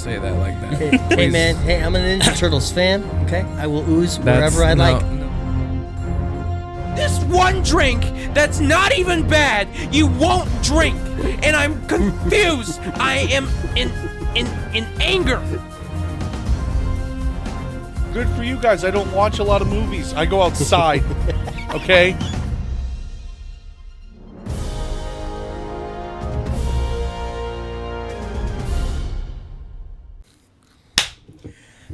say that like that. Hey, man. Hey, I'm an Ninja Turtles fan. Okay, I will ooze wherever I like. This one drink that's not even bad, you won't drink, and I'm confused. I am in anger. Good for you guys. I don't watch a lot of movies. I go outside. Okay?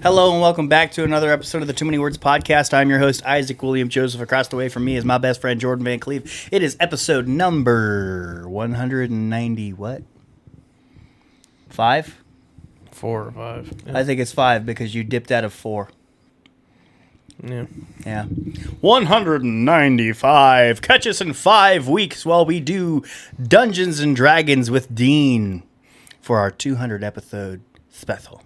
Hello and welcome back to another episode of the Too Many Words podcast. I'm your host, Isaac William Joseph. Across the way from me is my best friend, Jordan Van Cleve. It is episode number 190, what? 5? 4 or 5. Yeah. I think it's 5 because you dipped out of 4. Yeah. 195. Catch us in 5 weeks while we do Dungeons and Dragons with Dean for our 200 episode special.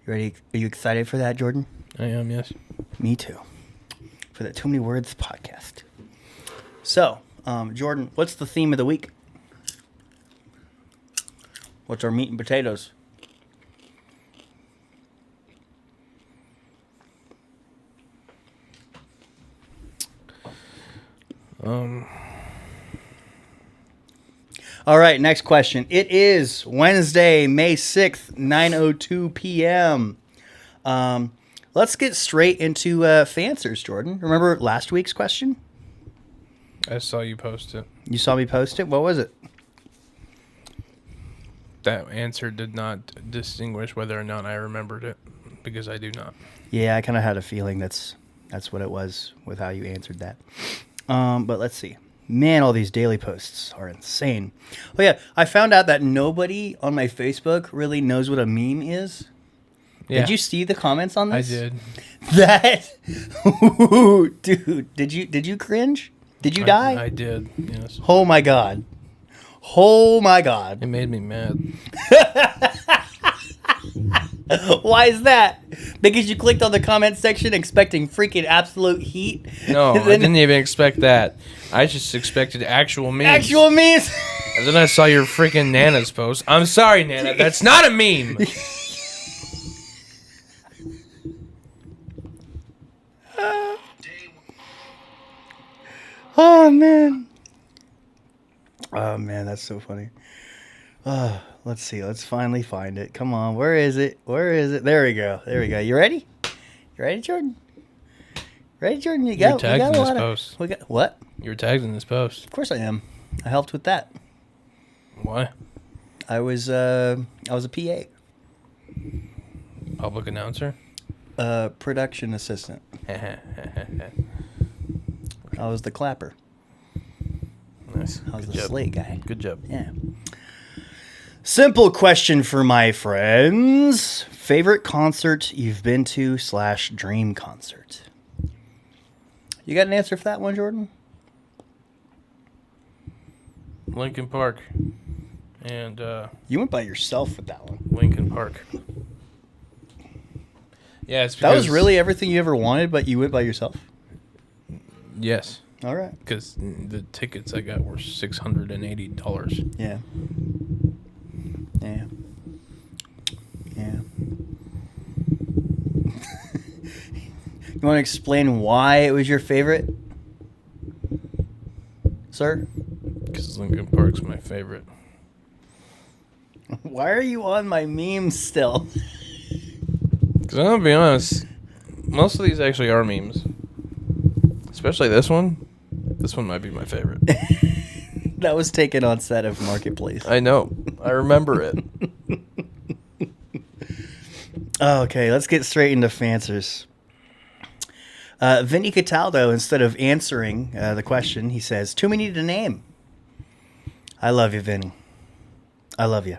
You ready? Are you excited for that, Jordan? I am, yes. Me too. For the Too Many Words podcast. So, Jordan, what's the theme of the week? What's our meat and potatoes? All right, next question. It is Wednesday, May 6th, 9:02 p.m. Let's get straight into Fancers, Jordan. Remember last week's question? I saw you post it. You saw me post it? What was it? That answer did not distinguish whether or not I remembered it, because I do not. Yeah, I kind of had a feeling that's what it was with how you answered that. But let's see. Man, all these daily posts are insane. Oh, yeah. I found out that nobody on my Facebook really knows what a meme is. Yeah. Did you see the comments on this? I did. Dude, did you cringe? Did you die? I did, yes. Oh, my God. Oh, my God. It made me mad. Why is that? Because you clicked on the comment section expecting freaking absolute heat? No, I didn't even expect that. I just expected actual memes. Actual memes? And then I saw your freaking Nana's post. I'm sorry, Nana. That's not a meme. Oh, man. Oh, man, that's so funny. Let's see. Let's finally find it. Come on. Where is it? Where is it? There we go. There we go. You ready? You ready, Jordan? Ready, Jordan? You go. You're tagged in this post. What? You were tagged in this post. Of course I am. I helped with that. Why? I was a PA. Public announcer? Production assistant. I was the clapper. Nice. I was the slate guy. Good job. Yeah. Simple question for my friends. Favorite concert you've been to / dream concert? You got an answer for that one, Jordan? Lincoln Park. And, You went by yourself with that one. Lincoln Park. Yeah, it's because... That was really everything you ever wanted, but you went by yourself? Yes. All right. Because the tickets I got were $680. Yeah. Yeah. Yeah. You want to explain why it was your favorite, sir? Because Lincoln Park's my favorite. Why are you on my memes still? Because I'm going to be honest, most of these actually are memes. Especially this one. This one might be my favorite. That was taken on set of Marketplace. I know. I remember it. Okay, let's get straight into Fancers. Vinny Cataldo, instead of answering the question, he says, too many to name. I love you, Vinny. I love you.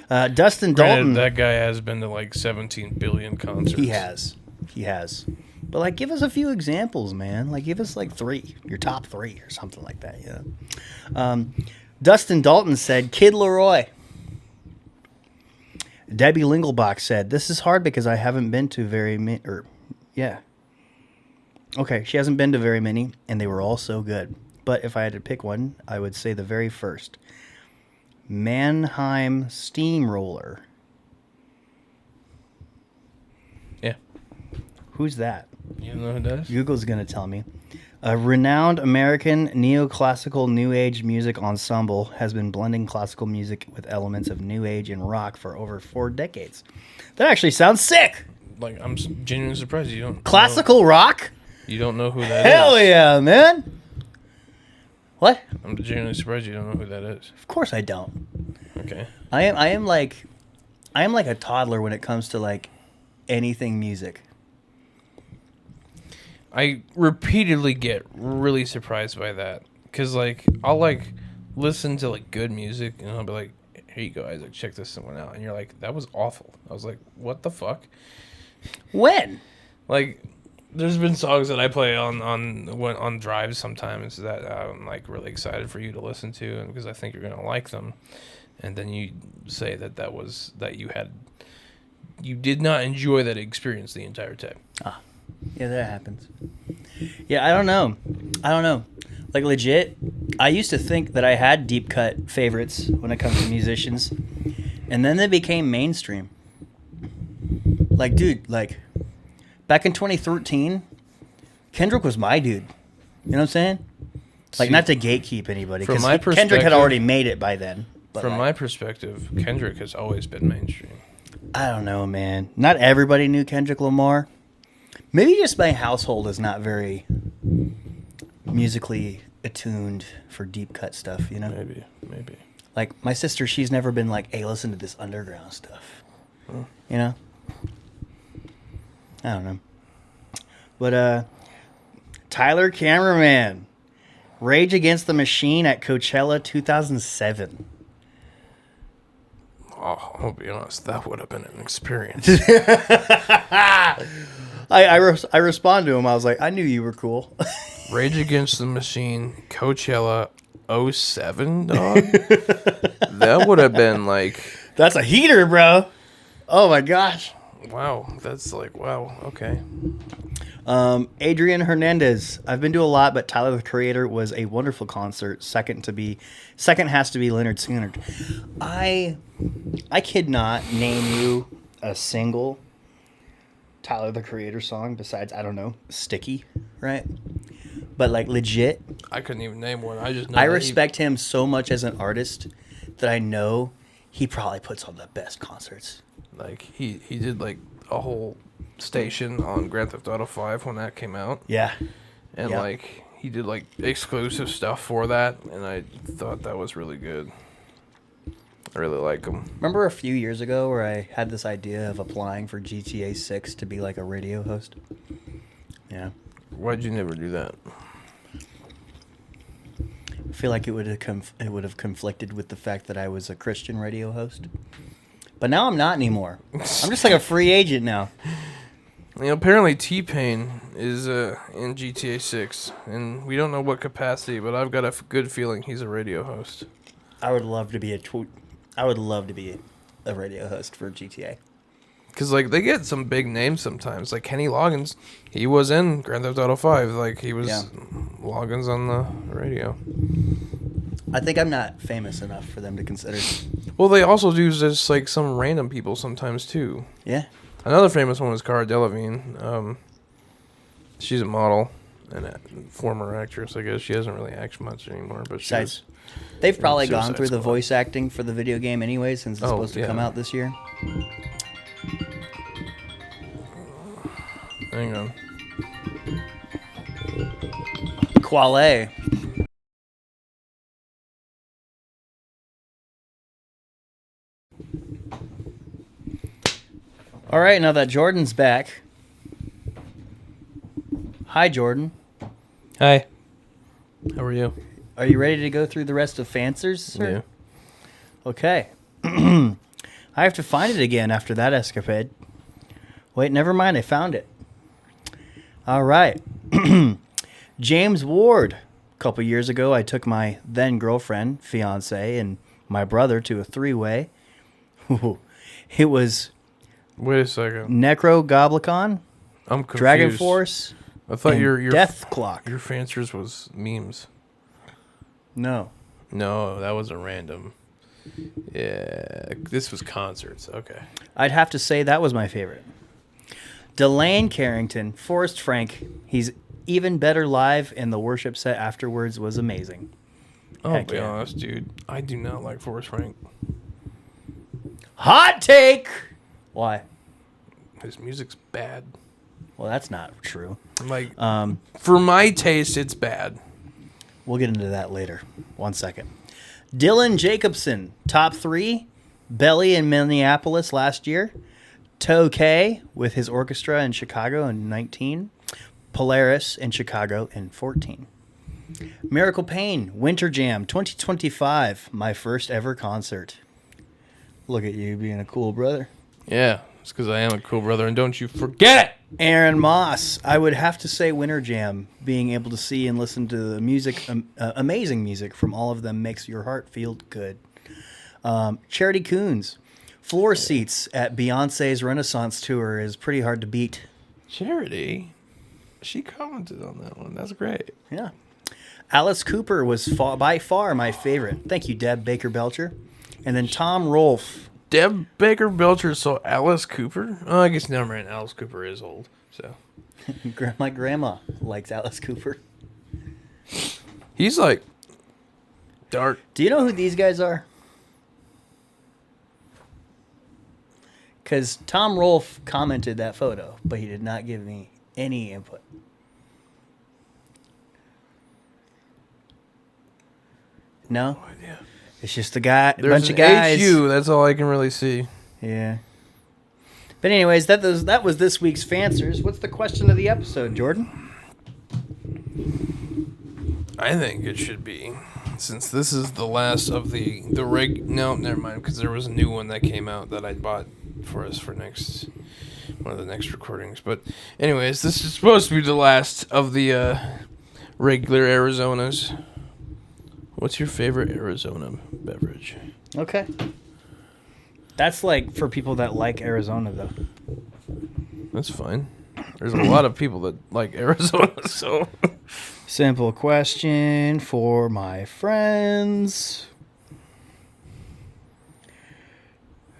Dustin Dalton. That guy has been to like 17 billion concerts. He has. But, like, give us a few examples, man. Like, give us, like, 3. Your top 3 or something like that, you know. Dustin Dalton said, Kid Leroy. Debbie Lingelbach said, this is hard because I haven't been to very many. Okay, she hasn't been to very many, and they were all so good. But if I had to pick one, I would say the very first. Mannheim Steamroller Who's that? You don't know who that is? Google's going to tell me. A renowned American neoclassical New Age music ensemble has been blending classical music with elements of New Age and rock for over 4 decades. That actually sounds sick. Like, I'm genuinely surprised you don't Classical rock? You don't know who that is. Hell yeah, man. What? I'm genuinely surprised you don't know who that is. Of course I don't. Okay. I am like a toddler when it comes to like anything music. I repeatedly get really surprised by that. Because, like, I'll, like, listen to, like, good music, and I'll be like, here you go, Isaac, check this one out. And you're like, that was awful. I was like, what the fuck? When? Like, there's been songs that I play on drives sometimes that I'm, like, really excited for you to listen to, and because I think you're going to like them. And then you say that you did not enjoy that experience the entire time. Yeah, that happens. Yeah, I don't know. Like, legit, I used to think that I had deep cut favorites when it comes to musicians, and then they became mainstream. Like, dude, like, back in 2013, Kendrick was my dude. You know what I'm saying? Like, not to gatekeep anybody, because Kendrick had already made it by then. From my perspective, Kendrick has always been mainstream. I don't know, man. Not everybody knew Kendrick Lamar. Maybe just my household is not very musically attuned for deep cut stuff, you know? Maybe. Like, my sister, she's never been like, hey, listen to this underground stuff. You know? I don't know. But, Tyler Cameraman. Rage Against the Machine at Coachella 2007. Oh, I'll be honest, that would have been an experience. I respond to him. I was like, I knew you were cool. Rage Against the Machine, Coachella 07, dog? That would have been like... That's a heater, bro. Oh, my gosh. Wow, that's like, wow, okay. Adrian Hernandez. I've been to a lot, but Tyler, the Creator, was a wonderful concert. Second has to be Leonard Skinner. I could not name you a single Tyler, the Creator song besides, I don't know, Sticky, right? But, like, legit. I couldn't even name one. I just know I respect him so much as an artist that I know he probably puts on the best concerts. Like, he did, like, a whole station on Grand Theft Auto 5 when that came out. Yeah. And, like, he did, like, exclusive stuff for that, and I thought that was really good. I really like him. Remember a few years ago where I had this idea of applying for GTA 6 to be, like, a radio host? Yeah. Why'd you never do that? I feel like it would have conflicted with the fact that I was a Christian radio host. But now I'm not anymore. I'm just like a free agent now. You know, apparently T-Pain is in GTA 6, and we don't know what capacity, but I've got a good feeling he's a radio host. I would love to be a radio host for GTA. Because, like, they get some big names sometimes. Like, Kenny Loggins, he was in Grand Theft Auto 5. Like, he was Loggins on the radio. I think I'm not famous enough for them to consider. Well, they also do just, like, some random people sometimes, too. Yeah. Another famous one is Cara Delevingne. She's a model and a former actress, I guess. She doesn't really act much anymore, but they've probably gone through the voice acting for the video game anyway, since it's supposed to come out this year. Hang on. Quale. All right, now that Jordan's back. Hi, Jordan. Hi. How are you? Are you ready to go through the rest of Fancers, sir? Yeah. Okay. I have to find it again after that escapade. Wait, never mind. I found it. All right. James Ward. A couple years ago, I took my then girlfriend, fiance, and my brother to a 3-way. It was... Wait a second. Necro Goblicon, I'm confused. Dragon Force, I thought your Death Clock. Your Fancers was memes. No, that was a random. Yeah, this was concerts. Okay. I'd have to say that was my favorite. Delane Carrington, Forrest Frank. He's even better live, and the worship set afterwards was amazing. I'll Heck be yeah. honest, dude. I do not like Forrest Frank. Hot take! Why? His music's bad. Well, that's not true. Like, for my taste, it's bad. We'll get into that later. 1 second. Dylan Jacobson, top 3. Belly in Minneapolis last year. Toe K with his orchestra in Chicago in 19. Polaris in Chicago in 14. Miracle Pain, Winter Jam 2025, my first ever concert. Look at you being a cool brother. Yeah, it's because I am a cool brother, and don't you forget it! Aaron Moss, I would have to say Winter Jam. Being able to see and listen to the music, amazing music from all of them makes your heart feel good. Charity Coons, floor seats at Beyonce's Renaissance tour is pretty hard to beat. Charity? She commented on that one. That's great. Yeah. Alice Cooper was by far my favorite. Thank you, Deb Baker Belcher. And then Tom Rolfe. Deb Baker Belcher saw Alice Cooper? Oh, I guess never mind. Alice Cooper is old, so. My grandma likes Alice Cooper. He's like dark. Do you know who these guys are? Because Tom Rolfe commented that photo, but he did not give me any input. No? No idea. It's just a guy, There's bunch an of guys. HU, that's all I can really see. Yeah. But anyways, that was this week's Fancers. What's the question of the episode, Jordan? I think it should be, since this is the last of the rig. No, never mind, because there was a new one that came out that I bought for us for one of the next recordings. But anyways, this is supposed to be the last of the regular Arizonas. What's your favorite Arizona beverage? Okay. That's like for people that like Arizona, though. That's fine. There's a lot of people that like Arizona, so. Simple question for my friends.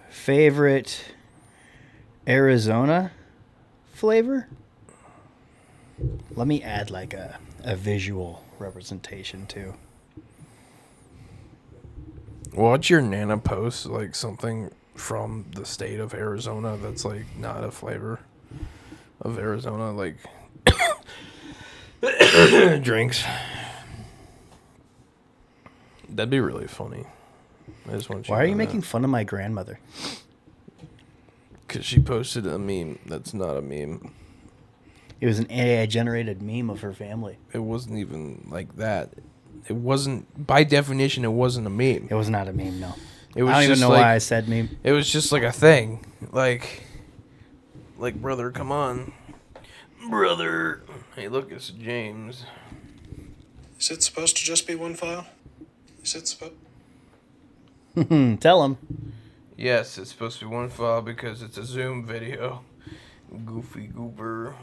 Favorite Arizona flavor? Let me add like a visual representation too. Watch your Nana post like something from the state of Arizona that's like not a flavor of Arizona, like drinks. That'd be really funny. I just want you. Why to are you know making that. fun of my grandmother? Because she posted a meme that's not a meme. It was an AI-generated meme of her family. It wasn't even like that. It wasn't, by definition, it wasn't a meme. It was not a meme, no. It was I don't even just know like, why I said meme. It was just like a thing. Like, brother, come on. Brother. Hey, look, it's James. Is it supposed to just be one file? Is it supposed... Tell him. Yes, it's supposed to be one file because it's a Zoom video. Goofy goober.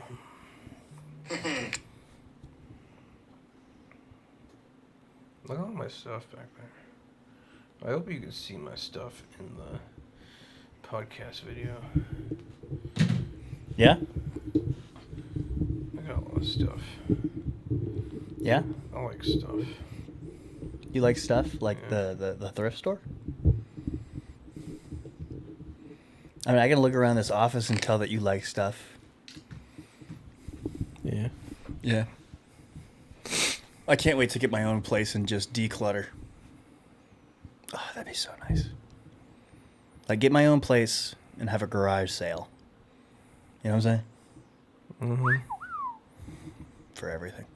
Look at all my stuff back there. I hope you can see my stuff in the podcast video. Yeah? I got a lot of stuff. Yeah? I like stuff. You like stuff? Like Yeah. the thrift store? I mean, I can look around this office and tell that you like stuff. Yeah. Yeah. I can't wait to get my own place and just declutter. Oh, that'd be so nice. Like, get my own place and have a garage sale. You know what I'm saying? Mm-hmm. For everything.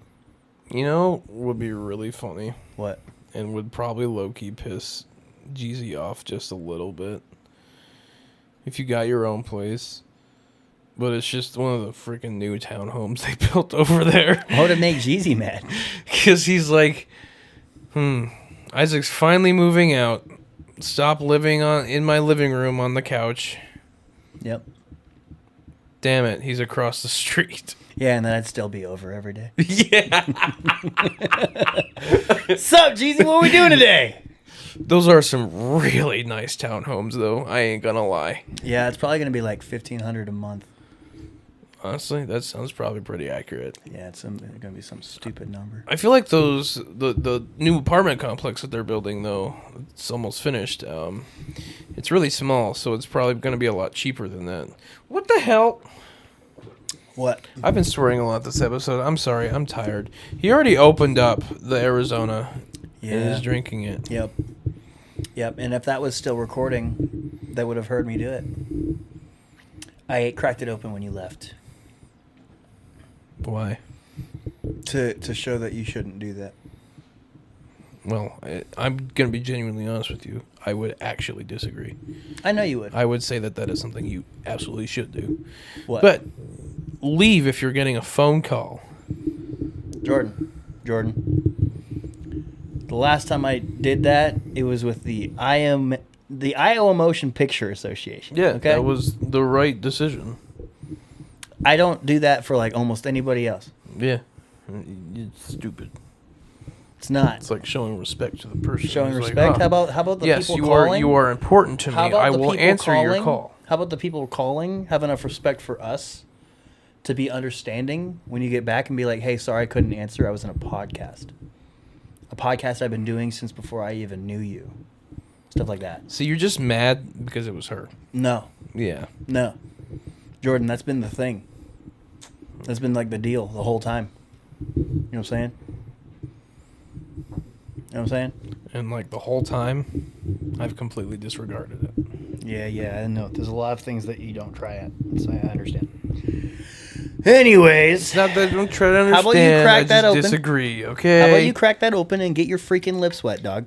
You know, would be really funny What? and would probably low-key piss Jeezy off just a little bit. If you got your own place, but it's just one of the freaking new townhomes they built over there. What would make Jeezy mad? Because he's like, Isaac's finally moving out. Stop living in my living room on the couch. Yep. Damn it, he's across the street. Yeah, and then I'd still be over every day. Yeah. Sup, Jeezy? What are we doing today? Those are some really nice townhomes, though. I ain't gonna lie. Yeah, it's probably going to be like $1,500 a month. Honestly, that sounds probably pretty accurate. Yeah, it's going to be some stupid number. I feel like the new apartment complex that they're building, though, it's almost finished. It's really small, so it's probably going to be a lot cheaper than that. What the hell? What? I've been swearing a lot this episode. I'm sorry. I'm tired. He already opened up the Arizona and is drinking it. Yep. And if that was still recording, they would have heard me do it. I cracked it open when you left. Why? To show that you shouldn't do that. Well, I'm going to be genuinely honest with you. I would actually disagree. I know you would. I would say that is something you absolutely should do. What? But leave if you're getting a phone call. Jordan. The last time I did that, it was with the Iowa Motion Picture Association. Yeah, okay? that was the right decision. I don't do that for like almost anybody else. Yeah. It's stupid. It's not. It's like showing respect to the person. Showing who's respect. Like, How about the yes, people you calling? you are important to me. How about I the will people answer your calling? call. How about the people calling have enough respect for us to be understanding when you get back and be like, hey, sorry I couldn't answer. I was in a podcast. A podcast I've been doing since before I even knew you. Stuff like that. So you're just mad because it was her. No. Yeah. No. Jordan, that's been the thing. That's been like the deal the whole time. You know what I'm saying? You know what I'm saying? And like the whole time, I've completely disregarded it. Yeah, I know. There's a lot of things that you don't try at. So I understand. Anyways. It's not that I don't try to understand. How about you crack I just that open? disagree, okay? How about you crack that open and get your freaking lips wet, dog?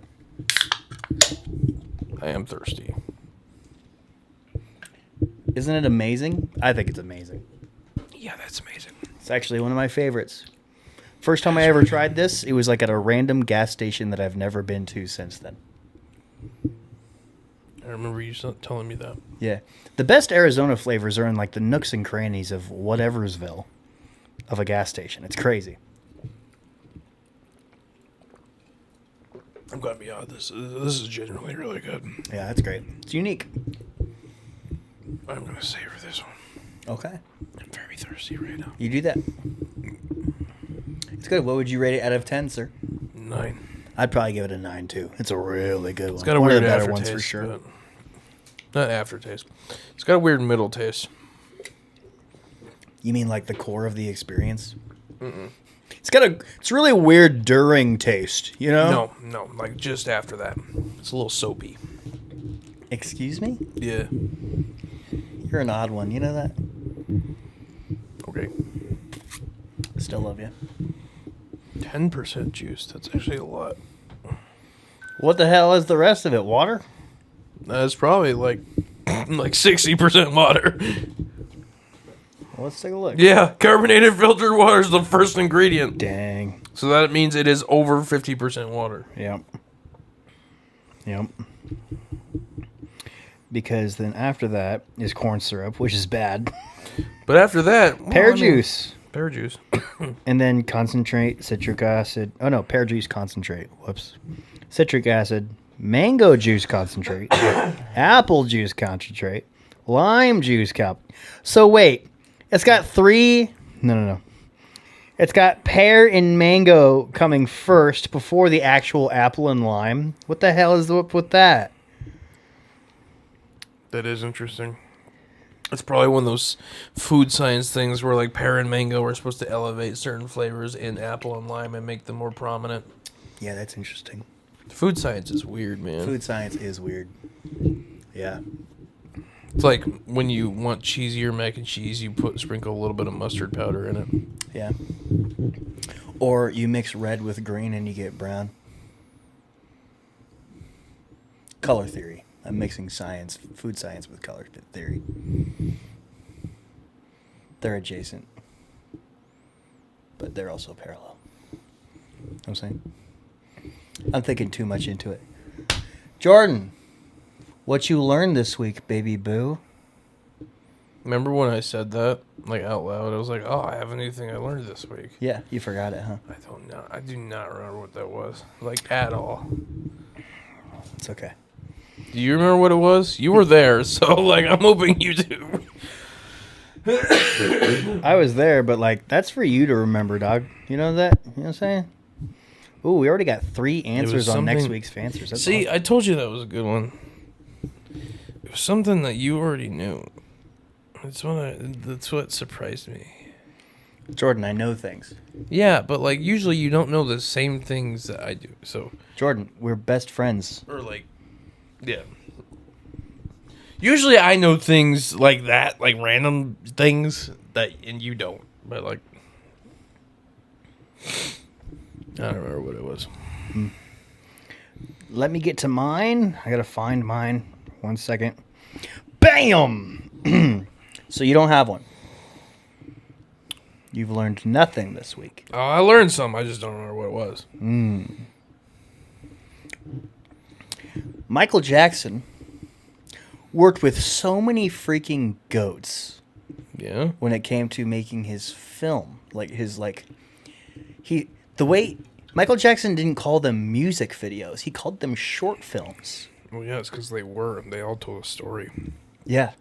I am thirsty. Isn't it amazing? I think it's amazing. Yeah, that's amazing. It's actually one of my favorites. First time I ever tried this, it was like at a random gas station that I've never been to since then. I remember you telling me that. Yeah. The best Arizona flavors are in like the nooks and crannies of whateversville of a gas station. It's crazy. I'm gonna be honest. This is genuinely really good. Yeah, that's great. It's unique. I'm gonna savor this one. Okay. I'm very thirsty right now. You do that. It's good. What would you rate it out of 10, sir? 9. I'd probably give it a 9 too. It's a really good one. It's got a one weird of the better aftertaste, ones for sure. but not aftertaste. It's got a weird middle taste. You mean like the core of the experience? Mm-mm. It's really weird during taste, you know? No, like just after that. It's a little soapy. Excuse me? Yeah. You're an odd one, you know that? Okay. Still love you. 10% juice. That's actually a lot. What the hell is the rest of it? Water? That's probably like 60% water. Well, let's take a look. Yeah, carbonated filtered water is the first ingredient. Dang. So that means it is over 50% water. Yep. Because then after that is corn syrup, which is bad. But after that, Pear juice. Pear juice. And then concentrate, citric acid. Oh, no, pear juice concentrate. Whoops. Citric acid, mango juice concentrate, apple juice concentrate, lime juice So wait, it's got 3... No. It's got pear and mango coming first before the actual apple and lime. What the hell is up with that? That is interesting. It's probably one of those food science things where like pear and mango are supposed to elevate certain flavors in apple and lime and make them more prominent. Yeah, that's interesting. Food science is weird, man. Food science is weird. Yeah. It's like when you want cheesier mac and cheese, you sprinkle a little bit of mustard powder in it. Yeah. Or you mix red with green and you get brown. Color theory. I'm mixing food science with color theory. They're adjacent. But they're also parallel. You know what I'm saying? I'm thinking too much into it. Jordan, what you learned this week, baby boo? Remember when I said that like out loud? I was like, "Oh, I have a new thing I learned this week." Yeah, you forgot it, huh? I don't know. I do not remember what that was, like at all. It's okay. Do you remember what it was? You were there, so like I'm hoping you do. I was there, but like that's for you to remember, dog. You know that? You know what I'm saying? Ooh, we already got 3 answers on next week's Fancers. That's See, awesome. I told you that was a good one. It was something that you already knew. That's what surprised me. Jordan, I know things. Yeah, but like usually you don't know the same things that I do. So Jordan, we're best friends. or like, yeah. Usually I know things like that, like random things that, and you don't. But like, I don't remember what it was. Let me get to mine. I gotta find mine. 1 second. Bam! So you don't have one. You've learned nothing this week. Oh, I learned some. I just don't remember what it was. Michael Jackson worked with so many freaking goats Yeah. when it came to making his film. The way Michael Jackson didn't call them music videos, he called them short films. Well, yeah, it's because they all told a story. Yeah.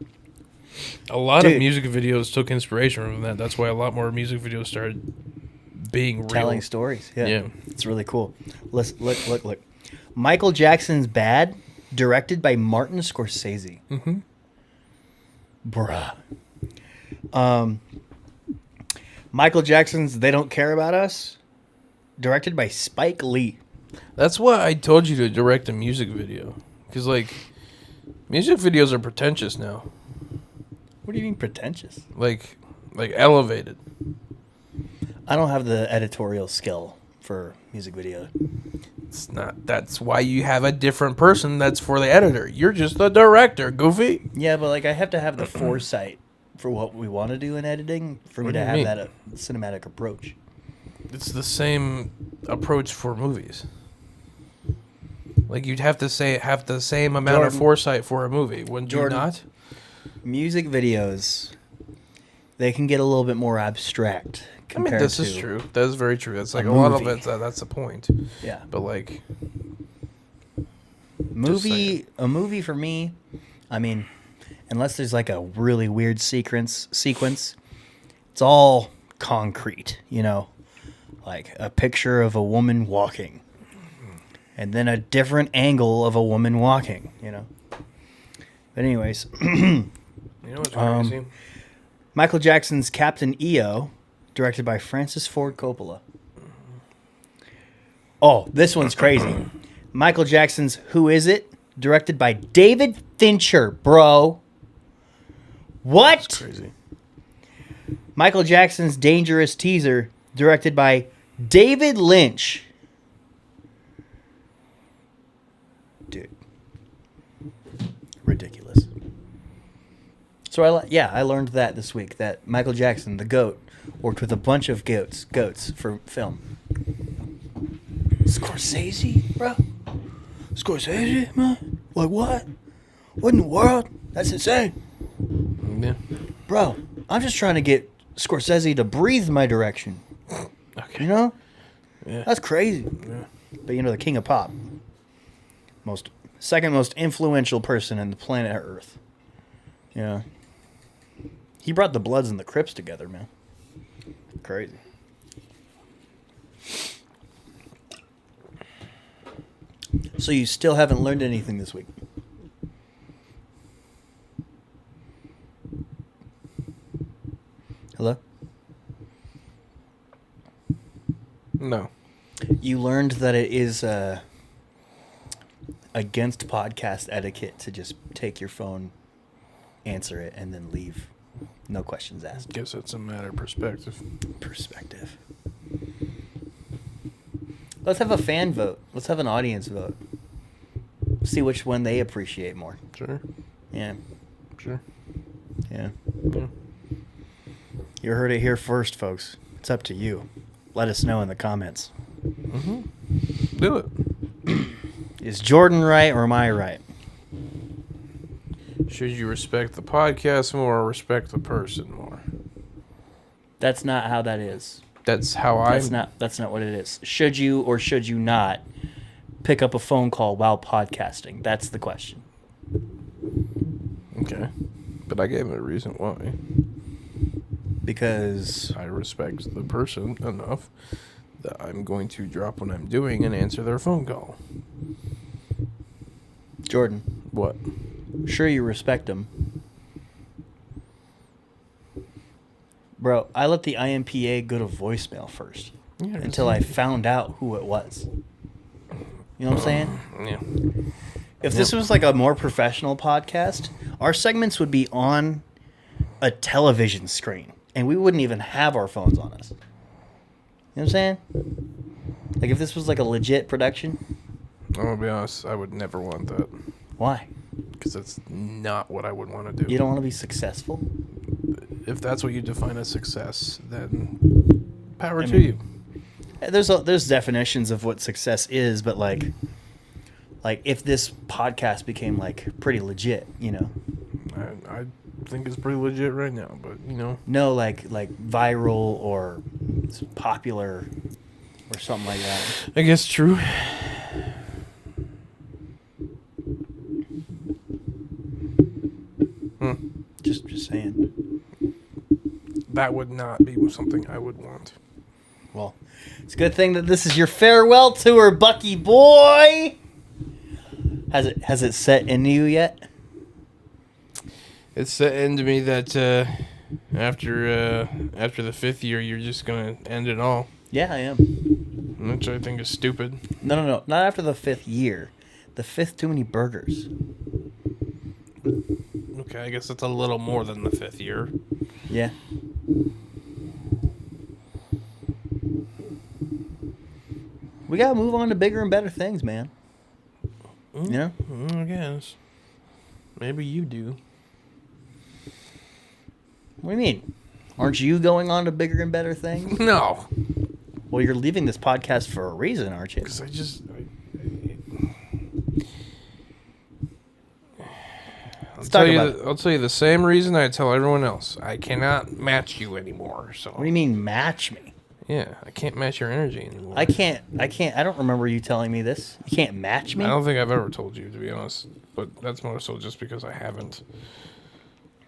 A lot of Dude. music videos took inspiration from that. That's why a lot more music videos started being real. Telling stories. Yeah. Yeah. It's really cool. Look. Michael Jackson's Bad, directed by Martin Scorsese. Mm-hmm. Bruh. Michael Jackson's They Don't Care About Us, directed by Spike Lee. That's why I told you to direct a music video. Because, like, music videos are pretentious now. What do you mean pretentious? Like elevated. I don't have the editorial skill for music video. It's not. That's why you have a different person that's for the editor. You're just the director, goofy. Yeah, but like I have to have the foresight for what we want to do in editing for me What to do you have mean? that cinematic approach. It's the same approach for movies. Like, you'd have to have the same amount of Jordan. foresight for a movie, wouldn't Jordan. you not? Music videos, they can get a little bit more abstract I mean, compared this to is true. That is very true. That's like a a lot of movie. it. That's the point. Yeah. But like, A movie for me, I mean, unless there's like a really weird sequence, it's all concrete, you know, like a picture of a woman walking and then a different angle of a woman walking, you know. But anyways, you know what's crazy? Michael Jackson's Captain EO, directed by Francis Ford Coppola. Oh, this one's crazy. Michael Jackson's Who Is It, directed by David Fincher, bro. What? It's crazy. Michael Jackson's Dangerous Teaser, directed by David Lynch. Dude. Ridiculous. So I learned that this week, that Michael Jackson, the GOAT, worked with a bunch of goats for film. Scorsese, bro? Scorsese, man? Like what? What in the world? That's insane. Yeah. Bro, I'm just trying to get Scorsese to breathe my direction. Okay. You know? Yeah. That's crazy. Yeah. But you know, the king of pop. Second most influential person in the planet Earth. Yeah. He brought the Bloods and the Crips together, man. Crazy. So you still haven't learned anything this week? Hello? No. You learned that it is against podcast etiquette to just take your phone, answer it, and then leave. No questions asked. Guess it's a matter of perspective. Perspective. Let's have a fan vote. Let's have an audience vote. See which one they appreciate more. Sure. Yeah. Sure. Yeah. Yeah. You heard it here first, folks. It's up to you. Let us know in the comments. Do it. Is Jordan right or am I right? Should you respect the podcast more or respect the person more? That's not how that is. That's how I. That's not what it is. Should you or should you not pick up a phone call while podcasting? That's the question. Okay. But I gave it a reason why. Because I respect the person enough that I'm going to drop what I'm doing and answer their phone call. Jordan, What? sure you respect them. Bro, I let the IMPA go to voicemail first Yeah, until I found out who it was. You know what I'm saying? Yeah. If this was like a more professional podcast, our segments would be on a television screen and we wouldn't even have our phones on us. You know what I'm saying? Like if this was like a legit production, I'm gonna be honest, I would never want that. why? Because that's not what I would want to do. You don't want to be successful? If that's what you define as success, then power to you. There's definitions of what success is, but like if this podcast became like pretty legit, you know. I think it's pretty legit right now, but you know. No, like viral or popular or something like that. I guess true. Just saying. That would not be something I would want. Well, it's a good thing that this is your farewell tour, Bucky boy. Has it set into you yet? It's set into me that after the 5th year, you're just gonna end it all, Yeah, I am. which I think is stupid. No. Not after the 5th year. The 5th too many burgers. Okay, I guess that's a little more than the 5th year. Yeah. We gotta move on to bigger and better things, man. You know? I guess. Maybe you do. What do you mean? Aren't you going on to bigger and better things? No, Well, you're leaving this podcast for a reason, aren't you? because Let's talk about it. I'll tell you the same reason I tell everyone else. I cannot match you anymore. So What do you mean match me? yeah, I can't match your energy anymore. I can't. I don't remember you telling me this. You can't match me? I don't think I've ever told you, to be honest. But that's more so just because I haven't.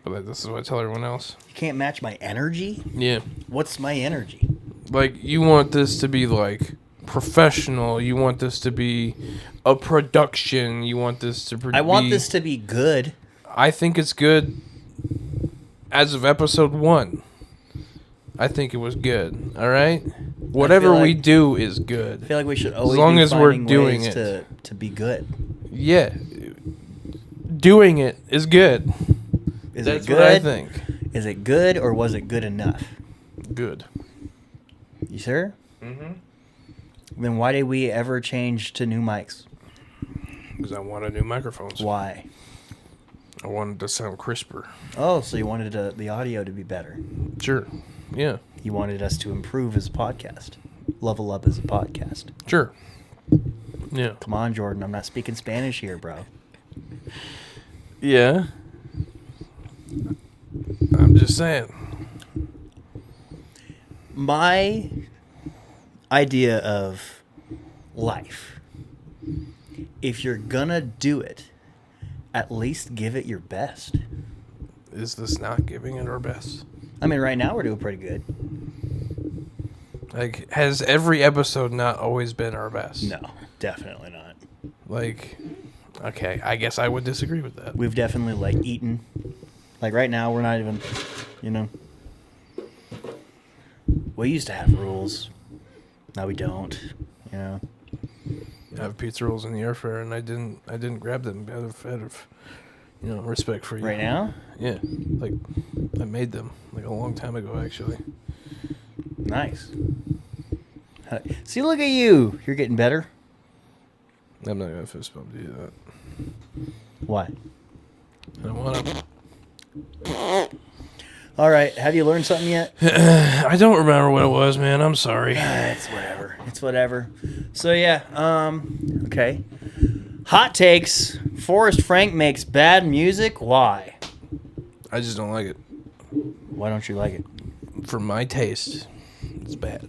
But this is what I tell everyone else. You can't match my energy? Yeah. What's my energy? Like, you want this to be, like, professional. You want this to be a production. You want this to be... I want this to be good. I think it's good as of episode 1. I think it was good. All right? Whatever we like- do is good. I feel like we should always long be as we're finding doing ways it. to be good. Yeah. Doing it is good. Is That's it good? what I think. Is it good or was it good enough? Good. You sure? Mm-hmm. Then why did we ever change to new mics? Because I wanted new microphones. Why? I wanted to sound crisper. Oh, so you wanted the audio to be better. Sure. Yeah. You wanted us to improve as a podcast. Level up as a podcast. Sure. Yeah. Come on, Jordan. I'm not speaking Spanish here, bro. Yeah. I'm just saying. My idea of life, if you're gonna do it, at least give it your best. Is this not giving it our best? I mean, right now we're doing pretty good. Like, has every episode not always been our best? No, definitely not. Like, okay, I guess I would disagree with that. We've definitely, like, eaten. Like, right now, we're not even, you know. We used to have rules. Now we don't, you know. I have pizza rolls in the air fryer, and I didn't grab them out of you know, respect for you. Right now? Yeah, like I made them like a long time ago, actually. Nice. See, look at you. You're getting better. I'm not gonna fist bump to do that. Why? I don't want to. All right. Have you learned something yet? I don't remember what it was, man. I'm sorry. It's whatever. It's whatever. So yeah. Okay. Hot takes. Forrest Frank makes bad music. Why? I just don't like it. Why don't you like it? For my taste, it's bad.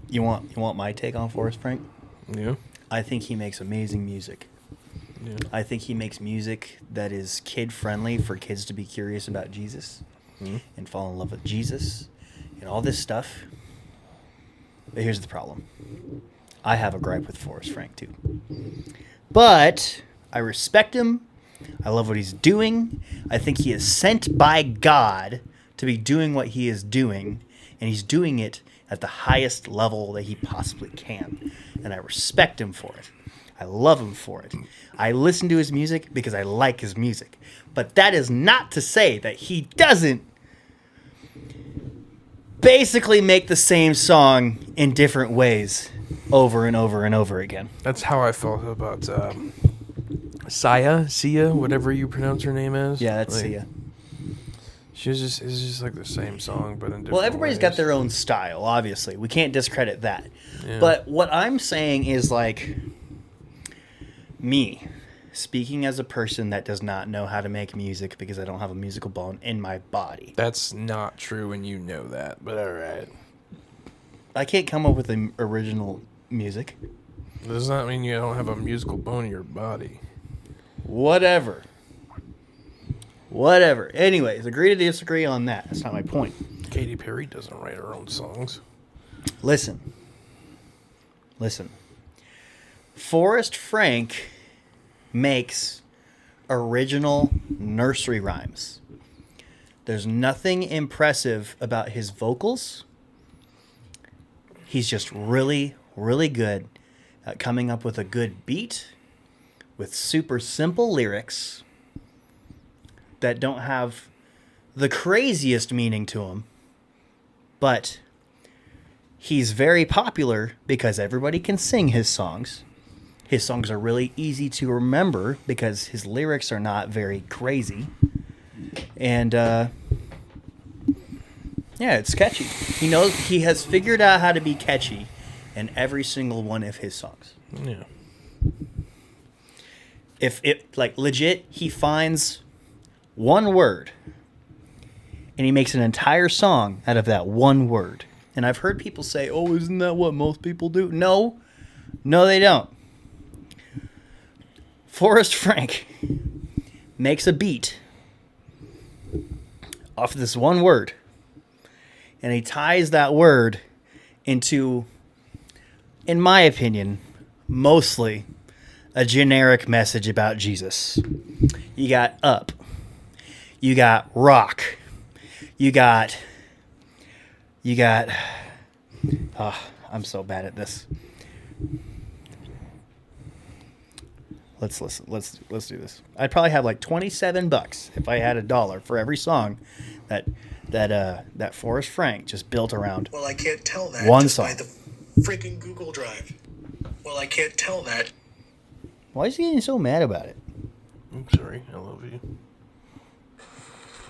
You want my take on Forrest Frank? Yeah. I think he makes amazing music. Yeah. I think he makes music that is kid friendly for kids to be curious about Jesus. and fall in love with Jesus and all this stuff. But here's the problem. I have a gripe with Forrest Frank too. But I respect him. I love what he's doing. I think he is sent by God to be doing what he is doing, and he's doing it at the highest level that he possibly can. And I respect him for it. I love him for it. I listen to his music because I like his music. But that is not to say that he doesn't basically make the same song in different ways over and over and over again. That's how I felt about Sia, whatever you pronounce her name as. Yeah, that's like, Sia. It's just like the same song, but in different Well, everybody's ways. got their own style, obviously. We can't discredit that. Yeah. But what I'm saying is, like, me, speaking as a person that does not know how to make music because I don't have a musical bone in my body. That's not true, and you know that, but all right. I can't come up with the original music. Does not mean you don't have a musical bone in your body. Whatever. Anyways, agree to disagree on that. That's not my point. Katy Perry doesn't write her own songs. Listen. Forrest Frank makes original nursery rhymes. There's nothing impressive about his vocals. He's just really, really good at coming up with a good beat with super simple lyrics that don't have the craziest meaning to them, but he's very popular because everybody can sing his songs. His songs are really easy to remember because his lyrics are not very crazy. And, yeah, it's catchy. He has figured out how to be catchy in every single one of his songs. Yeah. If it, like, legit, he finds one word and he makes an entire song out of that one word. And I've heard people say, oh, isn't that what most people do? No, they don't. Forrest Frank makes a beat off of this one word, and he ties that word into, in my opinion, mostly a generic message about Jesus. You got up. You got rock. You got oh, I'm so bad at this. Let's listen. Let's do this. I'd probably have like $27 if I had $1 for every song that Forrest Frank just built around. Well, I can't tell that One just song. by the freaking Google Drive. Well, I can't tell that. Why is he getting so mad about it? I'm sorry. I love you.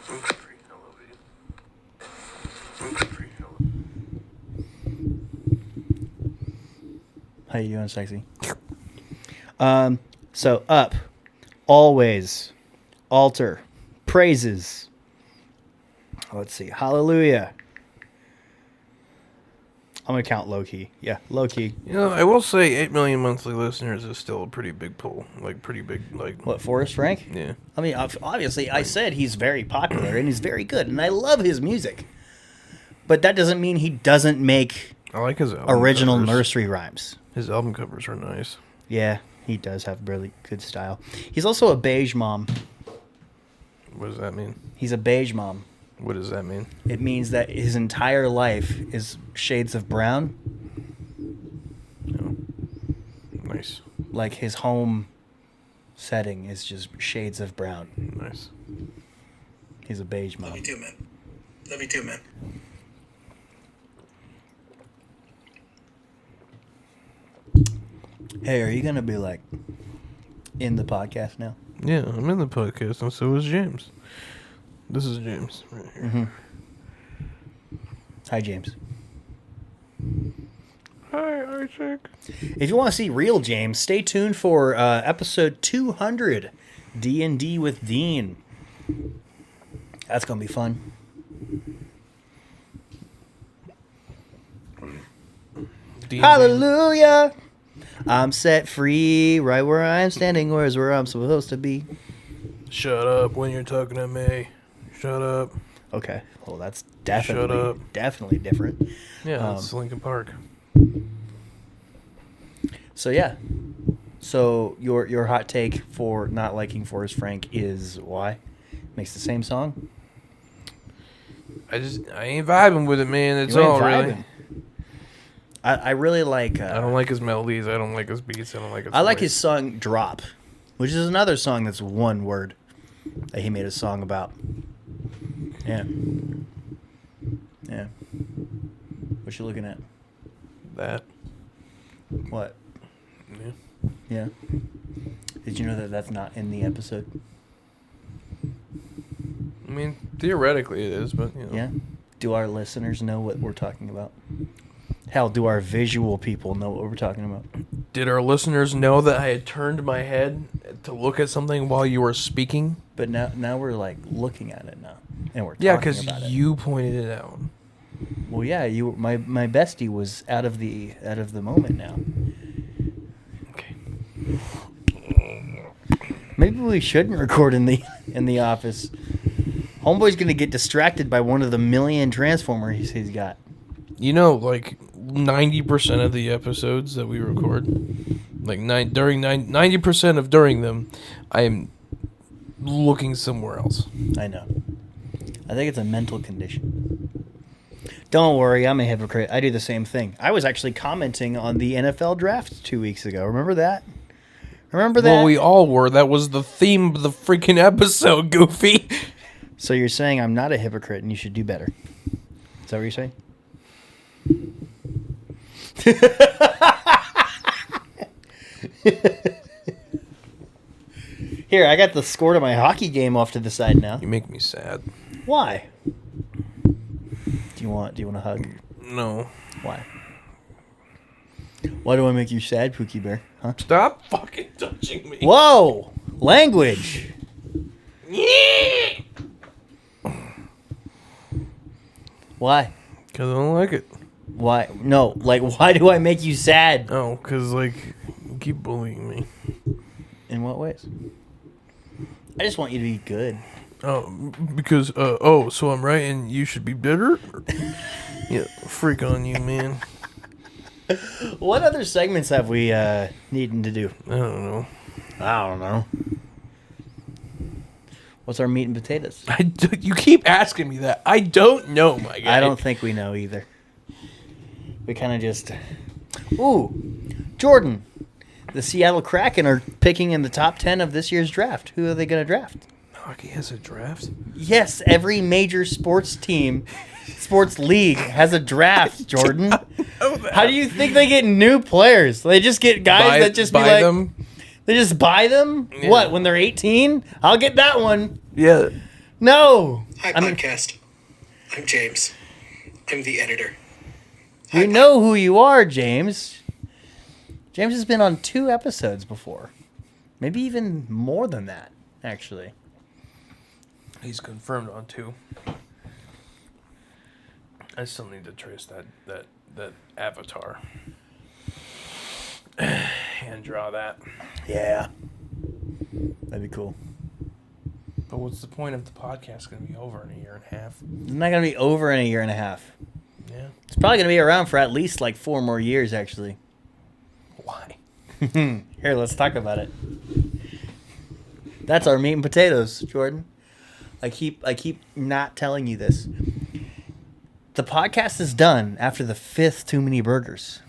I'm sorry. I love you. I'm sorry. I love you. How you doing, sexy? So up, always, altar, praises. Let's see, hallelujah. I'm gonna count low key. Yeah, low key. You know, I will say 8 million monthly listeners is still a pretty big pull. Like, pretty big, like... What, Forrest Frank? Yeah. I mean, obviously, I said he's very popular and he's very good, and I love his music. But that doesn't mean he doesn't make I like his album original covers. nursery rhymes. His album covers are nice. Yeah, he does have really good style. He's also a beige mom. What does that mean? He's a beige mom. What does that mean? It means that his entire life is shades of brown. No. Nice. Like his home setting is just shades of brown. Nice. He's a beige Love mom. you too, man. Love you too, man. Hey, are you gonna be like in the podcast now? Yeah, I'm in the podcast, and so is James. This is James right here. Mm-hmm. Hi, James. Hi, Isaac. If you want to see real James, stay tuned for episode 200, D&D with Dean. That's gonna be fun. Hallelujah! I'm set free, right where I'm standing, where I'm supposed to be. Shut up when you're talking to me. Shut up. Okay. Well, that's Shut up. definitely different. Yeah, it's Linkin Park. So yeah. So your hot take for not liking Forrest Frank is why? Makes the same song? I ain't vibing with it, man. It's You ain't all vibing. really. I really like. I don't like his melodies. I don't like his beats. I don't like his. I like voice. his song "Drop," which is another song that's one word that he made a song about. Yeah. Yeah. What you looking at? that. What? Yeah. Yeah. Did you know that that's not in the episode? I mean, theoretically it is, but you know. Yeah. Do our listeners know what we're talking about? Hell, do our visual people know what we're talking about? Did our listeners know that I had turned my head to look at something while you were speaking? But now we're like looking at it now, and we're Yeah, talking because about it. you pointed it out. Well, yeah, my bestie was out of the moment now. Okay. Maybe we shouldn't record in the office. Homeboy's gonna get distracted by one of the million Transformers he's got. You know, like 90% of the episodes that we record, like 90% of during them, I am looking somewhere else. I know. I think it's a mental condition. Don't worry, I'm a hypocrite. I do the same thing. I was actually commenting on the NFL draft 2 weeks ago. Remember that? Remember that? Well, we all were. That was the theme of the freaking episode, Goofy. So you're saying I'm not a hypocrite and you should do better. Is that what you're saying? Here, I got the score to my hockey game off to the side now. You make me sad. Why? Do you want a hug? No. Why? Why do I make you sad, Pookie Bear? Huh? Stop fucking touching me. Whoa! Language! Why? Because I don't like it. Why? No, like, why do I make you sad? Oh, because, like, you keep bullying me. In what ways? I just want you to be good. Oh, because, so I'm right and you should be bitter? Yeah, freak on you, man. What other segments have we needing to do? I don't know. I don't know. What's our meat and potatoes? You keep asking me that. I don't know, my guy. I don't think we know either. We kind of just... Ooh, Jordan. The Seattle Kraken are picking in the top 10 of this year's draft. Who are they going to draft? Hockey has a draft? Yes, every major sports team, sports league has a draft, Jordan. How do you think they get new players? They just get guys that just buy be like... them? They just buy them? Yeah. What, when they're 18? I'll get that one. Yeah. No. Hi, podcast. I'm James. I'm the editor. We know who you are, James. James has been on 2 episodes before. Maybe even more than that, actually. He's confirmed on 2. I still need to trace that avatar. And draw that. Yeah. That'd be cool. But what's the point of the podcast going to be over in a year and a half? It's not going to be over in a year and a half. Yeah. It's probably going to be around for at least like 4 more years, actually. Why? Here, let's talk about it. That's our meat and potatoes, Jordan. I keep not telling you this. The podcast is done after the 5th Too Many Burgers.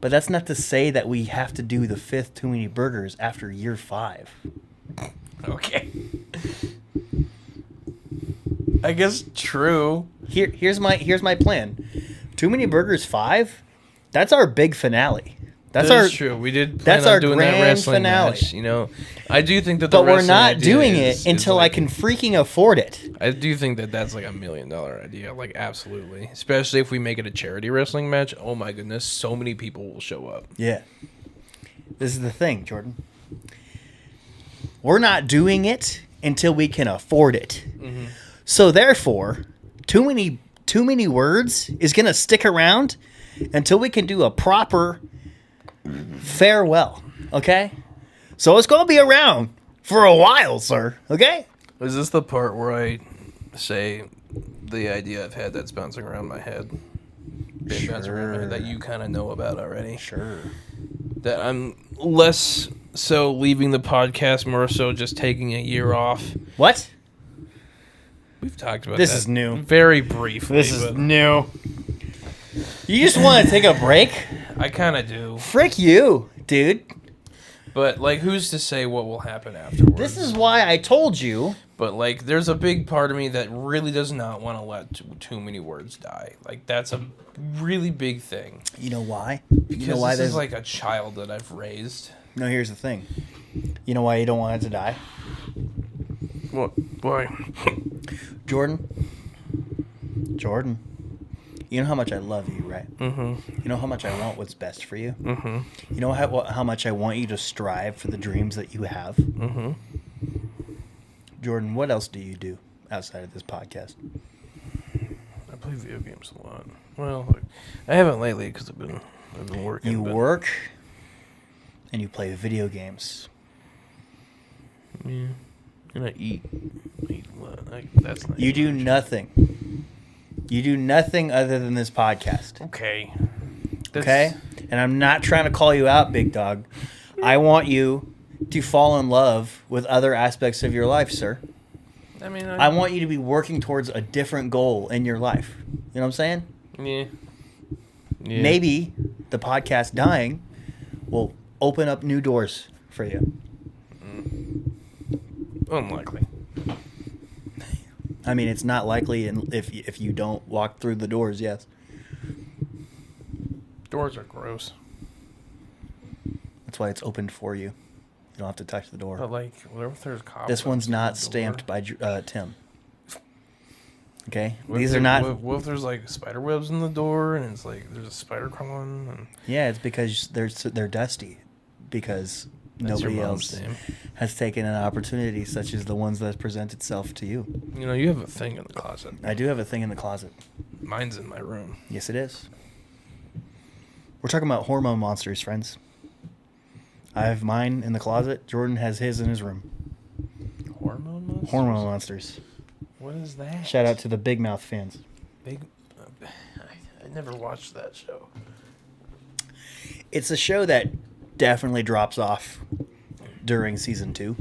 But that's not to say that we have to do the 5th Too Many Burgers after year 5. Okay. I guess true. Here's my plan. Too Many Burgers 5. That's our big finale. That's true. We did plan that's on our doing that grand wrestling finale. match. You know, I do think that the But we're wrestling not idea doing is it until like, I can freaking afford it. I do think that that's like $1 million idea. Like, absolutely. Especially if we make it a charity wrestling match. Oh my goodness, so many people will show up. Yeah. This is the thing, Jordan. We're not doing it until we can afford it. Mm-hmm. So therefore, too many words is going to stick around until we can do a proper farewell. Okay? So it's going to be around for a while, sir. Okay? Is this the part where I say the idea I've had that's bouncing around my head. Bouncing around my head that you kind of know about already. Sure. That I'm less so leaving the podcast, more so just taking a year off. What? We've talked about This that is new. very briefly. This is new. You just want to take a break? I kind of do. Frick you, dude. But, like, who's to say what will happen afterwards? This is why I told you. But, like, there's a big part of me that really does not want to let too many words die. Like, that's a really big thing. You know why? Because you know why this is like a child that I've raised. No, here's the thing. You know why you don't want it to die? What? Why? Jordan. You know how much I love you, right? Mm-hmm. You know how much I want what's best for you? Mm-hmm. You know how much I want you to strive for the dreams that you have? Mm-hmm. Jordan, what else do you do outside of this podcast? I play video games a lot. Well, like, I haven't lately because I've been working. You work and you play video games. Yeah. And I eat. I eat a lot. That's not You do nothing. You do nothing other than this podcast. Okay. Okay? And I'm not trying to call you out, big dog. I want you to fall in love with other aspects of your life, sir. I mean, I want you to be working towards a different goal in your life. You know what I'm saying? Yeah. Maybe the podcast dying will open up new doors for you. Unlikely. I mean, it's not likely if you don't walk through the doors, yes. Doors are gross. That's why it's opened for you. You don't have to touch the door. But, like, what if there's cobwebs? This one's on not the stamped door? by Tim. Okay? What These if are there- not... What if there's, like, spider webs in the door and it's like there's a spider crawling? And Yeah, it's because they're dusty. Because that's your nobody mom's else name. has taken an opportunity such as the ones that present itself to you. You know, you have a thing in the closet. I do have a thing in the closet. Mine's in my room. Yes, it is. We're talking about hormone monsters, friends. I have mine in the closet. Jordan has his in his room. Hormone monsters? Hormone monsters. What is that? Shout out to the Big Mouth fans. Big. I never watched that show. It's a show that definitely drops off during season 2.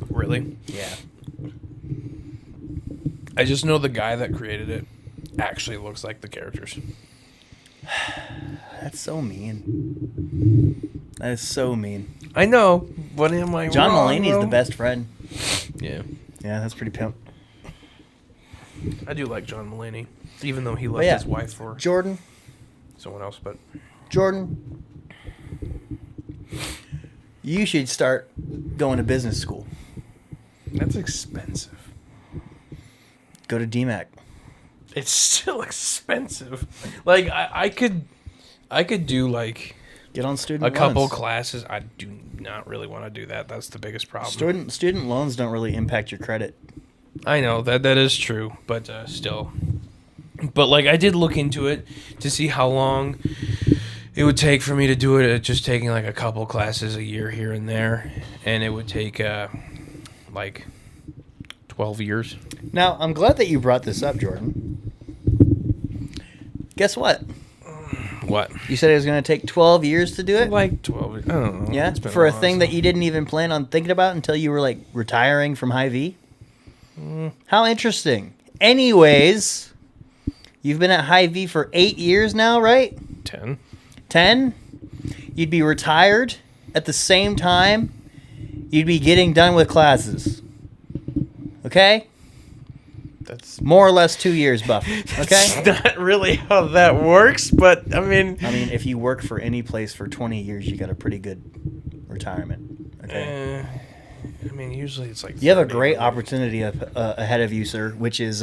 Really? Yeah. I just know the guy that created it actually looks like the characters. That's so mean. That is so mean. I know, but am I John wrong, Mulaney's though? the best friend. Yeah. Yeah, that's pretty pimp. I do like John Mulaney, even though he left yeah. his wife for Jordan, someone else. But you should start going to business school. that's expensive. Go to DMAC. It's still expensive. Like I could do like Get on student a couple loans. classes. I do not really want to do that. That's the biggest problem. Student loans don't really impact your credit. I know that is true, but still. But like I did look into it to see how long it would take for me to do it. Just taking like a couple classes a year here and there, and it would take like 12 years. Now, I'm glad that you brought this up, Jordan. Guess what? What? You said it was going to take 12 years to do it? Like 12. I don't know. Yeah, It's been for a while, thing so- that you didn't even plan on thinking about until you were like retiring from Hy-Vee? How interesting. Anyways, you've been at Hy-Vee for 8 years now, right? 10. 10? You'd be retired at the same time you'd be getting done with classes. Okay? That's More or less 2 years, Buff. Okay? not really how that works, but I mean, If you work for any place for 20 years, you got a pretty good retirement. Okay? usually it's like You have a 30, great but- opportunity ahead of you, sir, which is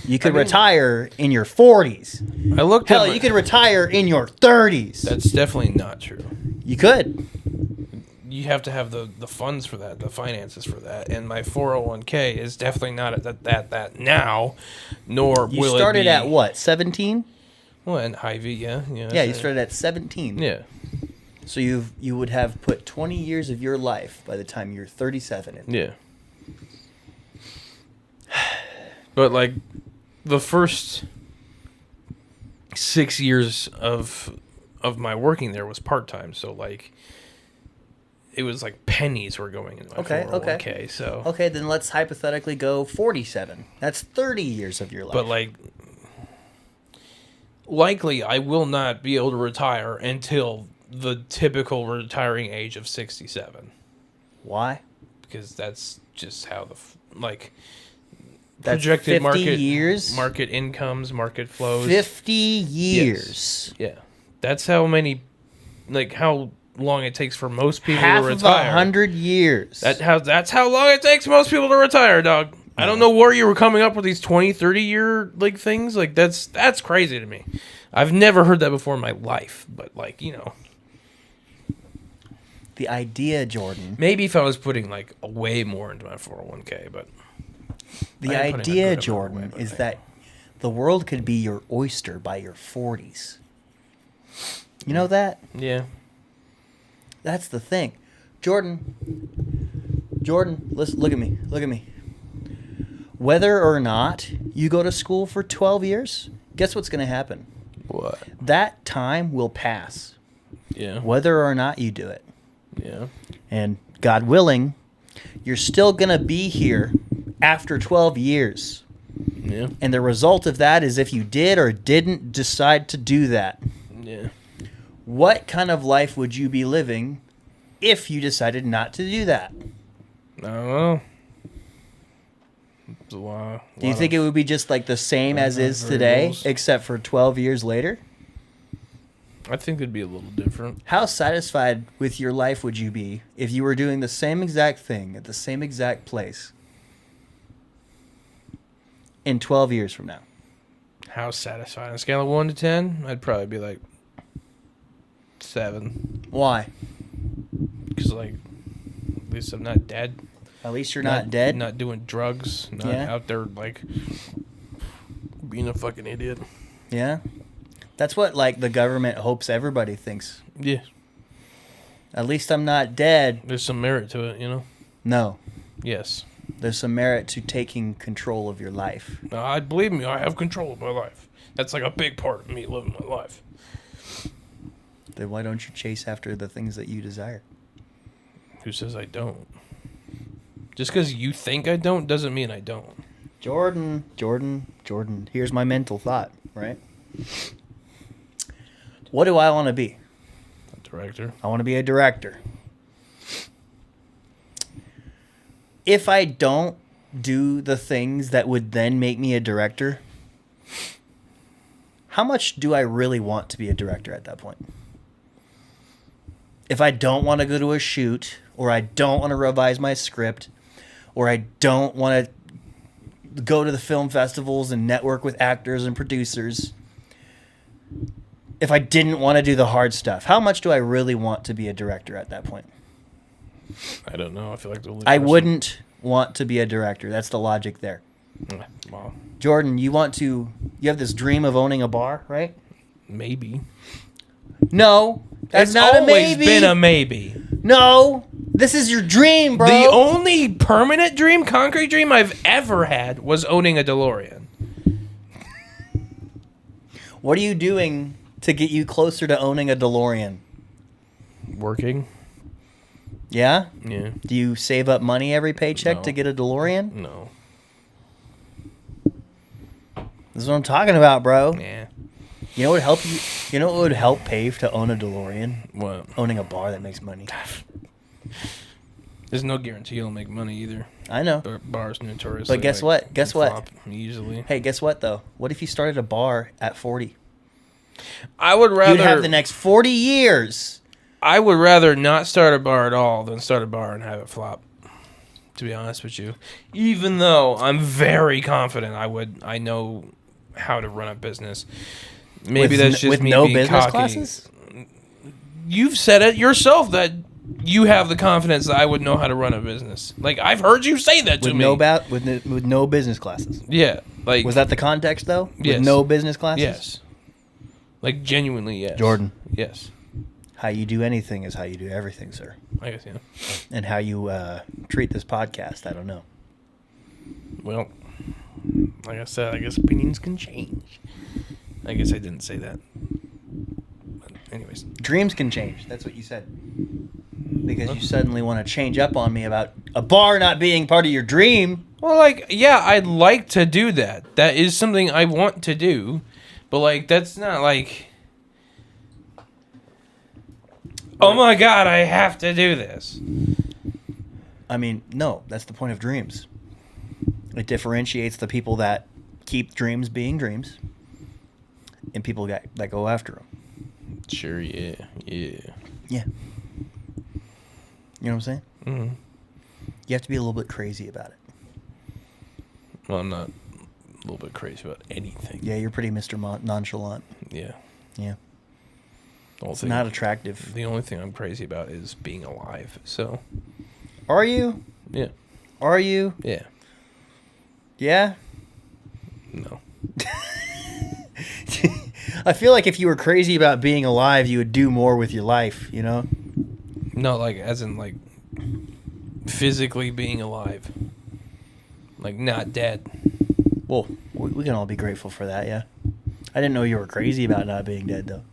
you could retire in your 40s. I looked Hell, at you could retire in your 30s. That's definitely not true. You could. You have to have the funds for that, the finances for that, and my 401k is definitely not at that now, nor You will started it be. at what, 17? Well, and Hy-Vee, yeah. Yeah, you started at 17. Yeah. So you would have put 20 years of your life by the time you're 37 in. Yeah. But like the first 6 years of my working there was part time, so like it was like pennies were going into my 401k. So Okay, then let's hypothetically go 47. That's 30 years of your life. but like likely I will not be able to retire until the typical retiring age of 67, Why? because that's just how like That's projected 50 years? market incomes, market flows. 50 years. Yeah, that's how many, like how long it takes for most people Half to of retire. 100 years. That's how long it takes most people to retire, dog. I don't know where you were coming up with these 20, 30 year like things. Like that's crazy to me. I've never heard that before in my life. But like, you know, the idea, Jordan. maybe if I was putting like way more into my 401k, but The I am putting a idea, good amount Jordan, away, but is I- that the world could be your oyster by your 40s. You know that? yeah, That's the thing. Jordan, listen, look at me. Look at me. Whether or not you go to school for 12 years, guess what's going to happen? what? That time will pass, Yeah, whether or not you do it. yeah, And God willing, you're still going to be here after 12 years. yeah, And the result of that is if you did or didn't decide to do that, yeah. what kind of life would you be living if you decided not to do that? I don't know. It's a lot- Do you lot think of- it would be just like the same as is today, variables. except for 12 years later? I think it'd be a little different. How satisfied with your life would you be if you were doing the same exact thing at the same exact place in 12 years from now? How satisfied? On a scale of 1 to 10, I'd probably be like 7. Why? Because, like, at least I'm not dead. At least you're not dead? Not doing drugs. Not Yeah. out there, like, being a fucking idiot. Yeah? That's what, like, the government hopes everybody thinks. Yeah. At least I'm not dead. There's some merit to it, you know? No. Yes. There's some merit to taking control of your life. I believe me, I have control of my life. That's, like, a big part of me living my life. Then why don't you chase after the things that you desire? Who says I don't? Just because you think I don't doesn't mean I don't. Jordan. Here's my mental thought, right? What do I want to be? A director. I want to be a director. If I don't do the things that would then make me a director, how much do I really want to be a director at that point? If I don't want to go to a shoot, or I don't want to revise my script, or I don't want to go to the film festivals and network with actors and producers, if I didn't want to do the hard stuff, how much do I really want to be a director at that point? I don't know. I feel like the only I person- wouldn't want to be a director. That's the logic there. Well, Jordan, you have this dream of owning a bar, right? maybe. No, that's It's not a always maybe. been a maybe. No, this is your dream, bro. The only permanent dream, concrete dream I've ever had was owning a DeLorean. What are you doing to get you closer to owning a DeLorean? Working? Yeah? Yeah. Do you save up money every paycheck No. to get a DeLorean? No. This is what I'm talking about, bro. Yeah. You know what would help you? You know what would help pay to own a DeLorean? What? Owning a bar that makes money. There's no guarantee you'll make money either. I know. Bars notoriously. But guess like, what? Guess what? flop Easily. Hey, guess what though? What if you started a bar at 40? I would rather. You'd have the next 40 years. I would rather not start a bar at all than start a bar and have it flop. To be honest with you, even though I'm very confident I know how to run a business. Maybe With that's n- just with me no being business cocky. classes? You've said it yourself that you have the confidence that I would know how to run a business. Like I've heard you say that to With me. with no business classes. Yeah, like Was that the context though? Yes. With no business classes? yes, like genuinely yes. Jordan. Yes, How you do anything is how you do everything, sir. I guess yeah. And how you treat this podcast, I don't know. Well, Like I said, I guess opinions can change. I guess I didn't say that. But anyways. Dreams can change. That's what you said. Because you suddenly want to change up on me about a bar not being part of your dream. Well, like, yeah, I'd like to do that. That is something I want to do. But, like, that's not like... Oh my god, I have to do this. I mean, no, that's the point of dreams. It differentiates the people that keep dreams being dreams and people that go after them. Sure, yeah. Yeah. You know what I'm saying? Mm-hmm. You have to be a little bit crazy about it. Well, I'm not a little bit crazy about anything. Yeah, you're pretty Mr. Nonchalant. Yeah. Yeah. It's not attractive. The only thing I'm crazy about is being alive. So. Are you? Yeah. Are you? Yeah. Yeah? No. I feel like if you were crazy about being alive, you would do more with your life, you know? No, like, as in, like, physically being alive. Like, not dead. Well, we can all be grateful for that, yeah. I didn't know you were crazy about not being dead, though.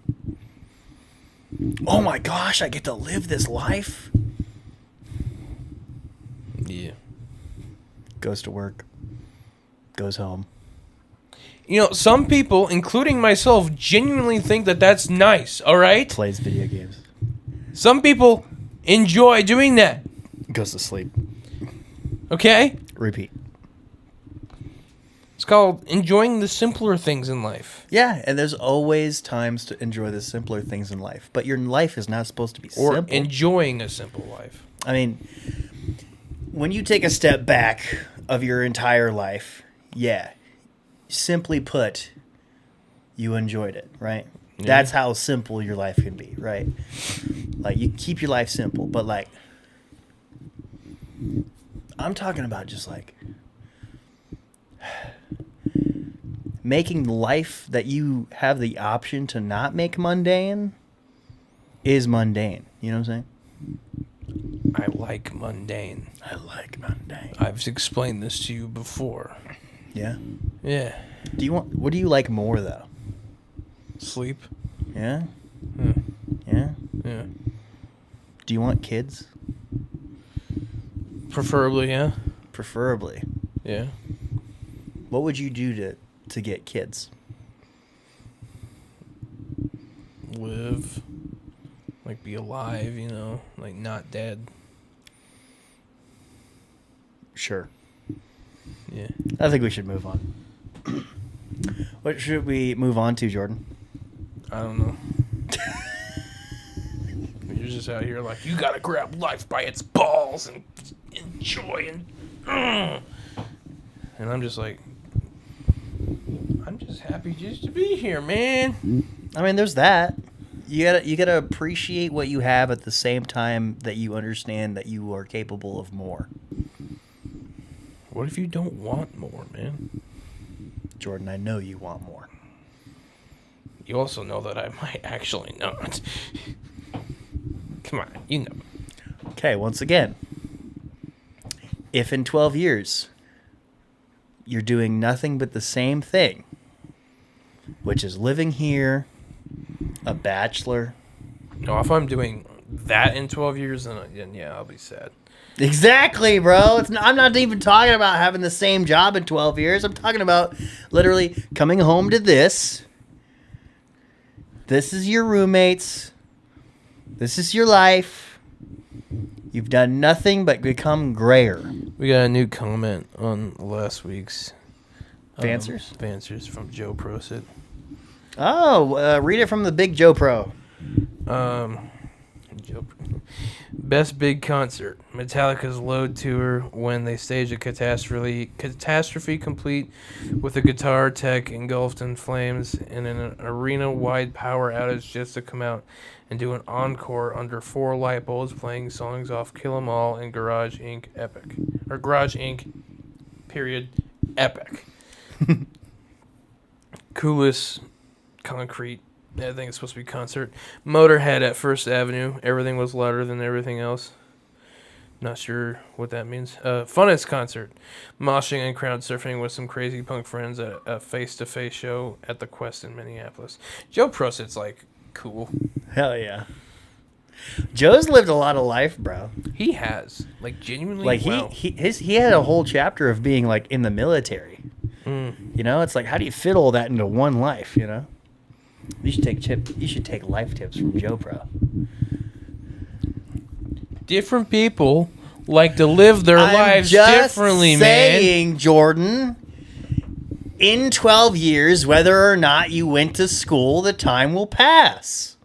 Oh my gosh, I get to live this life? Yeah. Goes to work. Goes home. You know, some people, including myself, genuinely think that that's nice, all right? Plays video games. Some people enjoy doing that, Goes to sleep. okay? Repeat. It's called enjoying the simpler things in life. Yeah, and there's always times to enjoy the simpler things in life. But your life is not supposed to be Or simple. enjoying a simple life. I mean, when you take a step back of your entire life, yeah, simply put, you enjoyed it, right? Yeah. That's how simple your life can be, right? Like, you keep your life simple, but, like, I'm talking about just, like, making life that you have the option to not make mundane is mundane. You know what I'm saying? I like mundane. I like mundane. I've explained this to you before. Yeah. Yeah. What do you like more, though? Sleep. Yeah? Yeah. Yeah? Yeah. Do you want kids? Preferably, yeah. Preferably. Yeah. What would you do to get kids? Live. Like, be alive, you know? Like, not dead. Sure. Yeah. I think we should move on. What should we move on to, Jordan? I don't know. You're just out here like, you gotta grab life by its balls and enjoy and I'm just like, I'm just happy just to be here, man. I mean, there's that. You gotta appreciate what you have at the same time that you understand that you are capable of more. What if you don't want more, man? Jordan, I know you want more. You also know that I might actually not. Come on, you know. Okay, once again, if in 12 years you're doing nothing but the same thing, which is living here, a bachelor. No, if I'm doing that in 12 years, then yeah, I'll be sad. Exactly, bro. I'm not even talking about having the same job in 12 years. I'm talking about literally coming home to this. This is your roommates. This is your life. You've done nothing but become grayer. We got a new comment on last week's Fancers from Joe Prosit. Oh, read it from the big Joe Pro. Best big concert. Metallica's Load tour when they staged a catastrophe complete with a guitar tech engulfed in flames and an arena-wide power outage just to come out and do an encore under 4 light bulbs playing songs off Kill 'Em All and Garage Inc. Epic. Or Garage Inc. Period. Epic. Coolest concrete. I think it's supposed to be concert. Motorhead at First Avenue. Everything was louder than everything else. Not sure what that means. Funnest concert. Moshing and crowd surfing with some crazy punk friends at a face-to-face show at the Quest in Minneapolis. Joe Prosit's like cool. Hell yeah. Joe's lived a lot of life, bro. He has. Like genuinely Like wow. he had a whole chapter of being like in the military. You know, it's like how do you fit all that into one life, you know? You should take life tips from Joe Pro. Different people like to live their lives differently, man. Jordan, in 12 years, whether or not you went to school, the time will pass.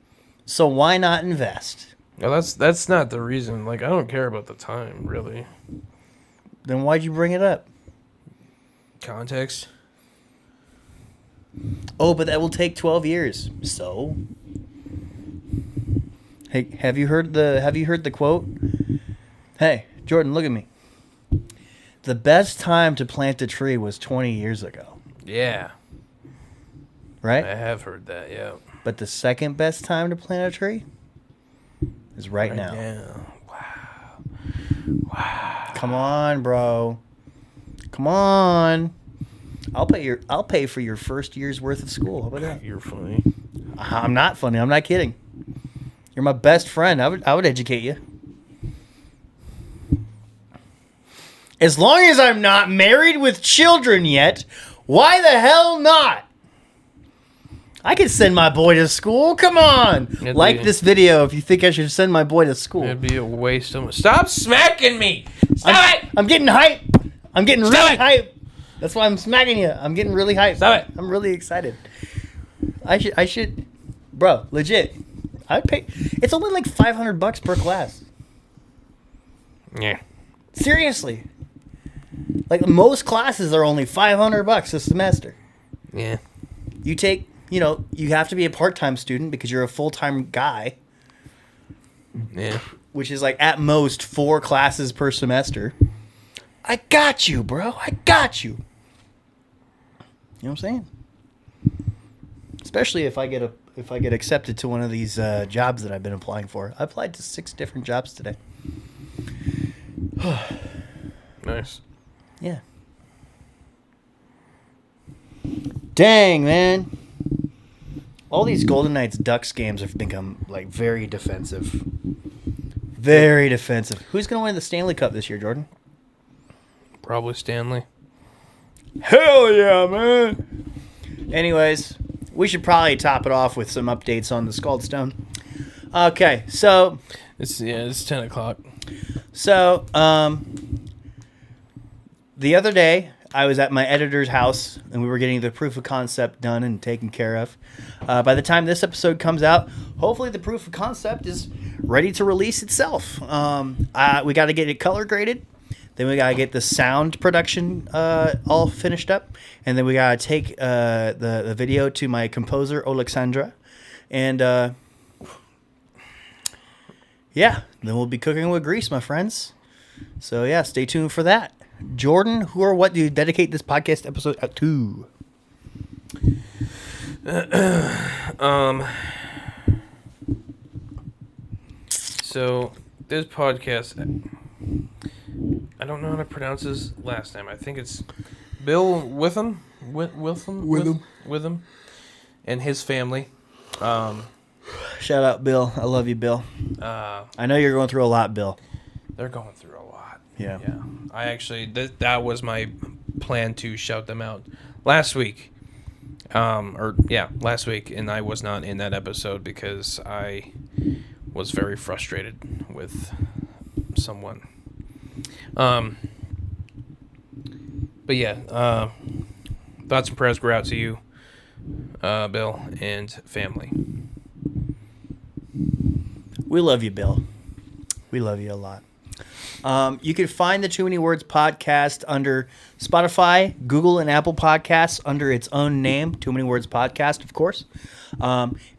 So why not invest? No, that's not the reason. Like I don't care about the time, really. Then why'd you bring it up? Context. Oh, but that will take 12 years. So, hey, have you heard the quote? Hey, Jordan, look at me. The best time to plant a tree was 20 years ago. Yeah. Right? I have heard that, yeah. But the second best time to plant a tree is right now. Wow. Come on, bro. Come on. I'll pay for your first year's worth of school. How about that? You're funny. I'm not funny. I'm not kidding. You're my best friend. I would educate you. As long as I'm not married with children yet, why the hell not? I could send my boy to school. Come on. Like this video if you think I should send my boy to school. It'd be a waste of... Stop smacking me! Stop it! I'm getting hype. I'm getting Stop really it! hype. That's why I'm smacking you. I'm getting really hyped. Stop it. I'm really excited. I should, bro, legit. I'd pay. It's only like $500 per class. Yeah. Seriously. Like most classes are only $500 a semester. Yeah. You take, you have to be a part-time student because you're a full-time guy, Yeah. which is like at most 4 classes per semester. I got you, bro. I got you. You know what I'm saying? Especially if I get accepted to one of these jobs that I've been applying for. I applied to 6 different jobs today. Nice. Yeah. Dang, man. All these Golden Knights Ducks games have become like very defensive. Very defensive. Who's going to win the Stanley Cup this year, Jordan? Probably Stanley. Hell yeah, man. Anyways, we should probably top it off with some updates on the Scald Stone. Okay, so It's 10 o'clock. So, the other day, I was at my editor's house, and we were getting the proof of concept done and taken care of. By the time this episode comes out, hopefully the proof of concept is ready to release itself. We got to get it color graded. Then we got to get the sound production all finished up. And then we got to take the video to my composer, Alexandra. And, yeah, then we'll be cooking with grease, my friends. So, yeah, stay tuned for that. Jordan, who or what do you dedicate this podcast episode out to? So, this podcast... I don't know how to pronounce his last name. I think it's Bill Witham. Witham. And his family. Shout out, Bill. I love you, Bill. I know you're going through a lot, Bill. They're going through a lot. Yeah. I actually, that was my plan to shout them out last week. Last week. And I was not in that episode because I was very frustrated with someone. But yeah, thoughts and prayers go out to you, Bill, and family. We love you, Bill. We love you a lot. You can find the Too Many Words podcast under Spotify, Google, and Apple Podcasts under its own name, Too Many Words Podcast, of course.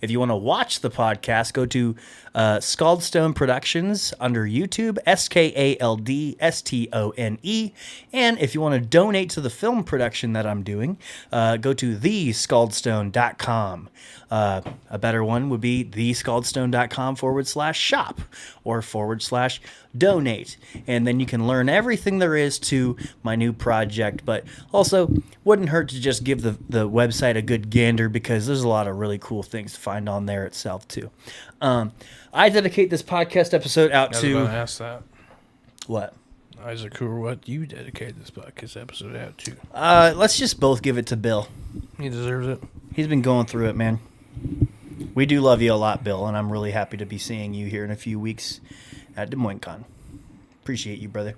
If you want to watch the podcast, go to Scaldstone Productions under YouTube, SKALDSTONE. And if you want to donate to the film production that I'm doing, go to thescaldstone.com. A better one would be thescaldstone.com/shop or /donate. And then you can learn everything there is to my new project. But also, wouldn't hurt to just give the website a good gander because there's a lot of really cool things to find on there itself, too. I dedicate this podcast episode out I was to... about to ask that. What? Isaac, who or what you dedicate this podcast episode out to? Let's just both give it to Bill. He deserves it. He's been going through it, man. We do love you a lot, Bill, and I'm really happy to be seeing you here in a few weeks at Des Moines Con. Appreciate you, brother.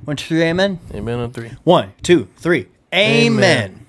1, 2, 3, amen? Amen on 3. 1, 2, 3, amen.